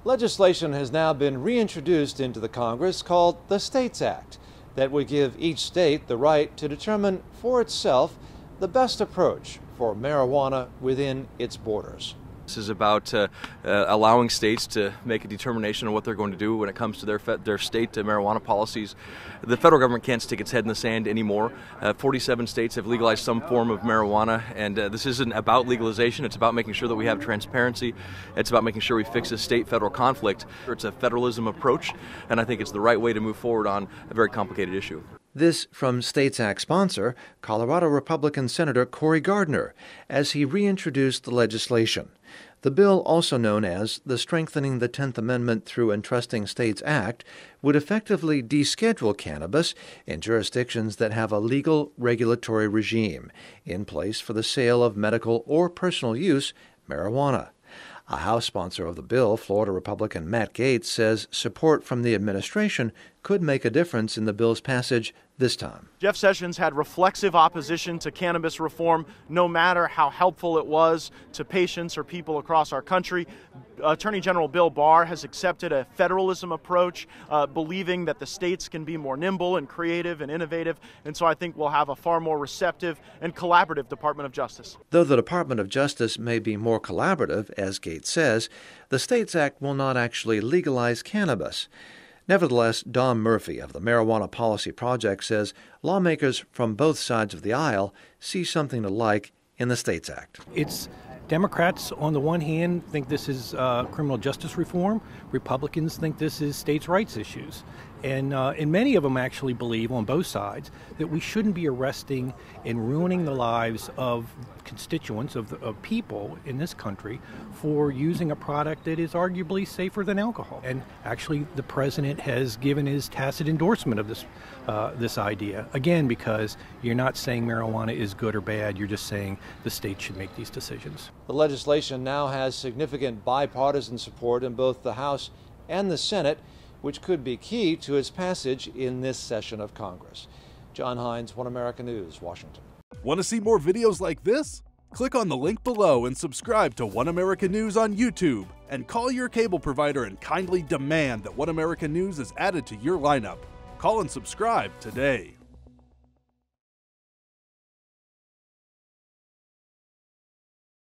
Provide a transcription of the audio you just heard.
Legislation has now been reintroduced into the Congress called the States Act that would give each state the right to determine for itself the best approach for marijuana within its borders. This is about allowing states to make a determination on what they're going to do when it comes to their state marijuana policies. The federal government can't stick its head in the sand anymore. 47 states have legalized some form of marijuana, and this isn't about legalization. It's about making sure that we have transparency. It's about making sure we fix a state-federal conflict. It's a federalism approach, and I think it's the right way to move forward on a very complicated issue. This from States Act sponsor, Colorado Republican Senator Cory Gardner, as he reintroduced the legislation. The bill, also known as the Strengthening the 10th Amendment Through Entrusting States Act, would effectively deschedule cannabis in jurisdictions that have a legal regulatory regime in place for the sale of medical or personal use marijuana. A House sponsor of the bill, Florida Republican Matt Gaetz, says support from the administration could make a difference in the bill's passage this time. Jeff Sessions had reflexive opposition to cannabis reform, no matter how helpful it was to patients or people across our country. Attorney General Bill Barr has accepted a federalism approach, believing that the states can be more nimble and creative and innovative, and so I think we'll have a far more receptive and collaborative Department of Justice. Though the Department of Justice may be more collaborative, as Gaetz says, the States Act will not actually legalize cannabis. Nevertheless, Don Murphy of the Marijuana Policy Project says lawmakers from both sides of the aisle see something to like in the States Act. It's Democrats, on the one hand, think this is criminal justice reform. Republicans think this is states' rights issues. And many of them actually believe, on both sides, that we shouldn't be arresting and ruining the lives of constituents, of people in this country, for using a product that is arguably safer than alcohol. And actually, the president has given his tacit endorsement of this idea, again, because you're not saying marijuana is good or bad, you're just saying the state should make these decisions. The legislation now has significant bipartisan support in both the House and the Senate, which could be key to its passage in this session of Congress. John Hines, One America News, Washington. Want to see more videos like this? Click on the link below and subscribe to One America News on YouTube, and call your cable provider and kindly demand that One America News is added to your lineup. Call and subscribe today.